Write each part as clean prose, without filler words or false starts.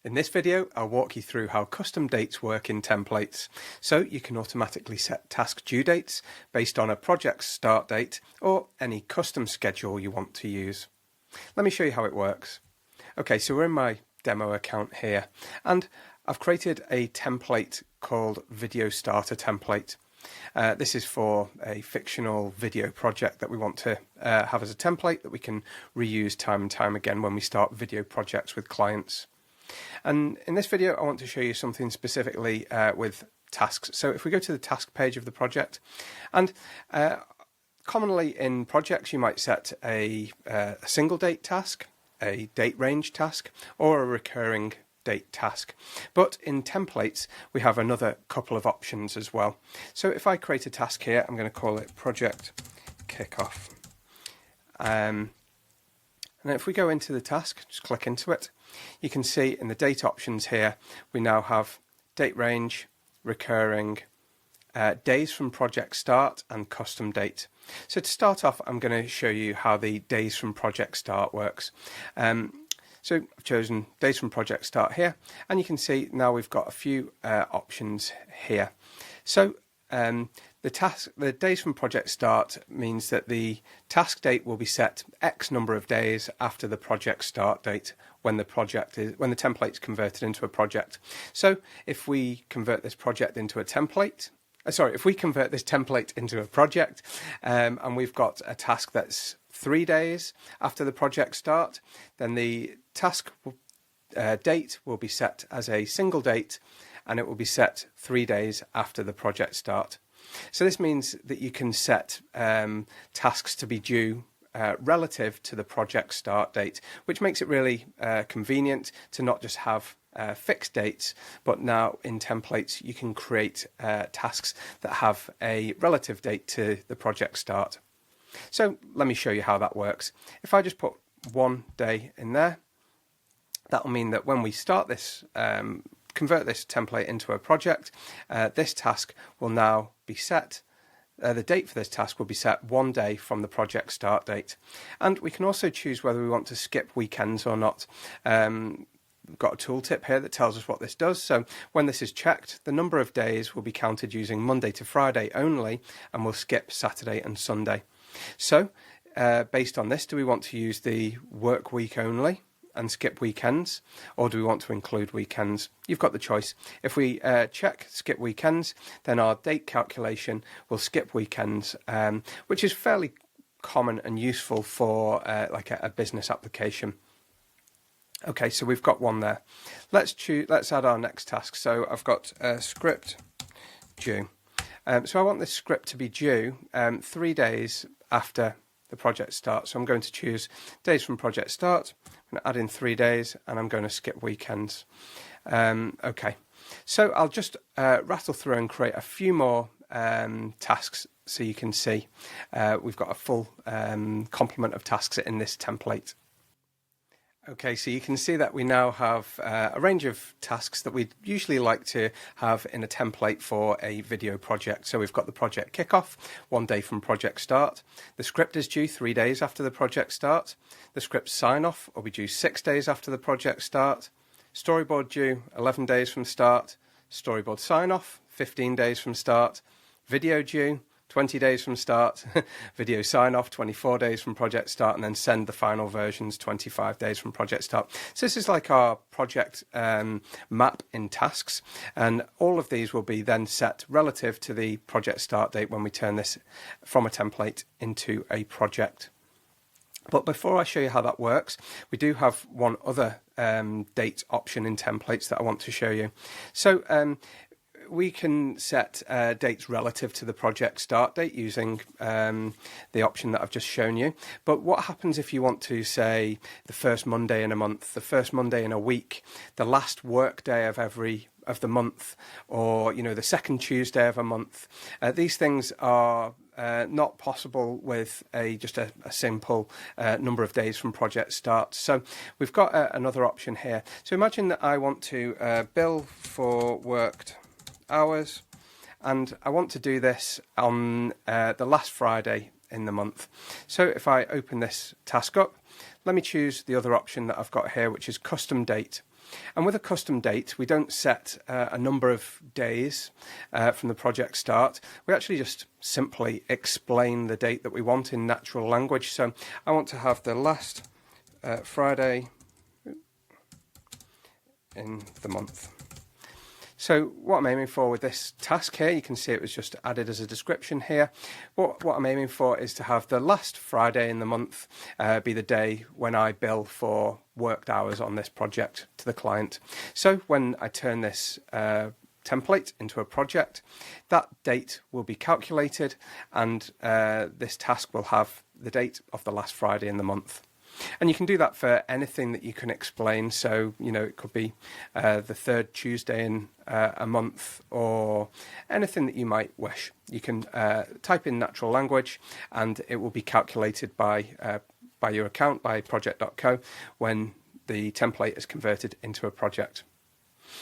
In this video, I'll walk you through how custom dates work in templates, so you can automatically set task due dates based on a project's start date or any custom schedule you want to use. Let me show you how it works. Okay, so we're in my demo account here, and I've created a template called Video Starter Template. This is for a fictional video project that we want to have as a template that we can reuse time and time again when we start video projects with clients. And in this video, I want to show you something specifically with tasks. So if we go to the task page of the project, and commonly in projects, you might set a single date task, a date range task, or a recurring date task. But in templates, we have another couple of options as well. So if I create a task here, I'm going to call it Project Kickoff. And if we go into the task, just click into it, you can see in the date options here, we now have date range, recurring, days from project start, and custom date. So to start off, I'm going to show you how the days from project start works. So I've chosen days from project start here, and you can see now we've got a few options here. So the days from project start means that the task date will be set X number of days after the project start date when the template is converted into a project. So if we convert this project into a template, if we convert this template into a project, and we've got a task that's 3 days after the project start, then the task date will be set as a single date, and it will be set 3 days after the project start. So this means that you can set tasks to be due relative to the project start date, which makes it really convenient to not just have fixed dates, but now in templates you can create tasks that have a relative date to the project start. So let me show you how that works. If I just put 1 day in there, that will mean that when we start this, convert this template into a project, this task will now be set. The date for this task will be set 1 day from the project start date. And we can also choose whether we want to skip weekends or not. We've got a tooltip here that tells us what this does. So when this is checked, the number of days will be counted using Monday to Friday only, and we'll skip Saturday and Sunday. So based on this, do we want to use the work week only and skip weekends, or do we want to include weekends? You've got the choice. If we check skip weekends, then our date calculation will skip weekends, which is fairly common and useful for like a business application. Okay, so we've got one there. Let's add our next task. So I've got a script due. So I want this script to be due 3 days after the project starts. So I'm going to choose days from project start. I'm going to add in 3 days, and I'm going to skip weekends. Okay, so I'll just rattle through and create a few more tasks so you can see we've got a full complement of tasks in this template. Okay, so you can see that we now have a range of tasks that we'd usually like to have in a template for a video project. So we've got the project kickoff, 1 day from project start. The script is due 3 days after the project start. The script sign off will be due 6 days after the project start. Storyboard due 11 days from start. Storyboard sign off, 15 days from start. Video due 20 days from start, video sign off 24 days from project start, and then send the final versions 25 days from project start. So this is like our project map in tasks, and all of these will be then set relative to the project start date when we turn this from a template into a project. But before I show you how that works, we do have one other date option in templates that I want to show you. So we can set dates relative to the project start date using the option that I've just shown you. But what happens if you want to say the first Monday in a month, the first Monday in a week, the last work day of the month, or the second Tuesday of a month? These things are not possible with just a simple number of days from project start. So we've got another option here. So imagine that I want to bill for worked hours, and I want to do this on the last Friday in the month. So if I open this task up, let me choose the other option that I've got here, which is custom date. And with a custom date, we don't set a number of days from the project start. We actually just simply explain the date that we want in natural language. So I want to have the last Friday in the month. So what I'm aiming for with this task here, you can see it was just added as a description here. What I'm aiming for is to have the last Friday in the month be the day when I bill for worked hours on this project to the client. So when I turn this template into a project, that date will be calculated, and this task will have the date of the last Friday in the month. And you can do that for anything that you can explain. So, it could be the third Tuesday in a month, or anything that you might wish. You can type in natural language, and it will be calculated by your account, by project.co, when the template is converted into a project.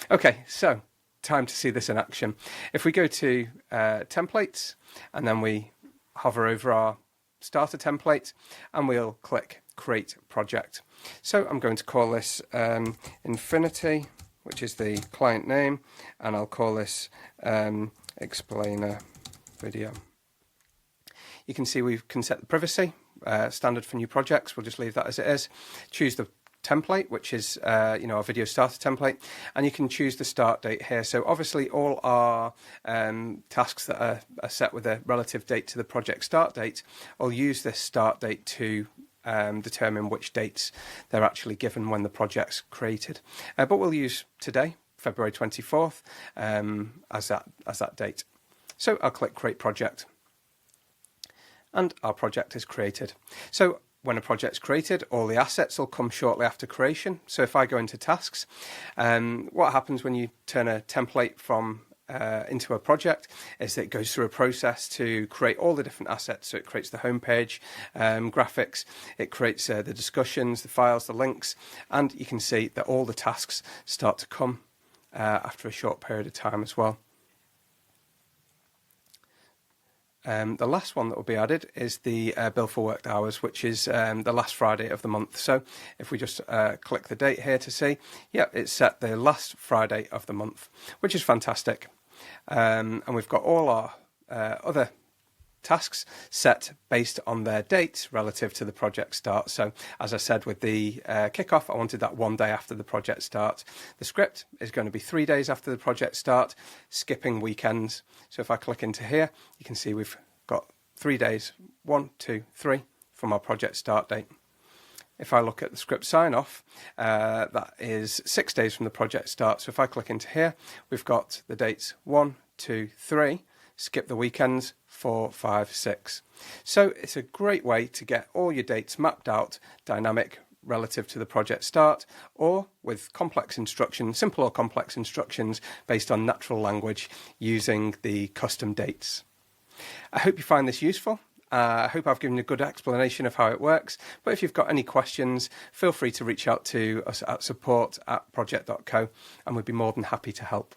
Okay, so time to see this in action. If we go to templates, and then we hover over our starter template, and we'll click create project. So I'm going to call this Infinity, which is the client name, and I'll call this explainer video. You can see we can set the privacy, standard for new projects. We'll just leave that as it is. Choose the template, which is our video starter template, and you can choose the start date here. So obviously all our tasks that are set with a relative date to the project start date, I'll use this start date to determine which dates they're actually given when the project's created. But we'll use today, February 24th, as that date. So I'll click Create Project, and our project is created. So when a project's created, all the assets will come shortly after creation. So if I go into tasks, what happens when you turn a template from into a project is that it goes through a process to create all the different assets. So it creates the homepage, graphics, it creates the discussions, the files, the links, and you can see that all the tasks start to come after a short period of time as well. The last one that will be added is the bill for worked hours, which is the last Friday of the month. So if we just click the date here to see, it's set the last Friday of the month, which is fantastic. And we've got all our other tasks set based on their dates relative to the project start. So as I said with the kickoff, I wanted that 1 day after the project start. The script is going to be 3 days after the project start, skipping weekends. So if I click into here, you can see we've got 3 days, 1, 2, 3 from our project start date. If I look at the script sign off, that is 6 days from the project start. So if I click into here, we've got the dates 1, 2, 3, skip the weekends, 4, 5, 6. So it's a great way to get all your dates mapped out, dynamic, relative to the project start, or with complex instructions, simple or complex instructions based on natural language using the custom dates. I hope you find this useful. I hope I've given a good explanation of how it works, but if you've got any questions, feel free to reach out to us at support@project.co, and we'd be more than happy to help.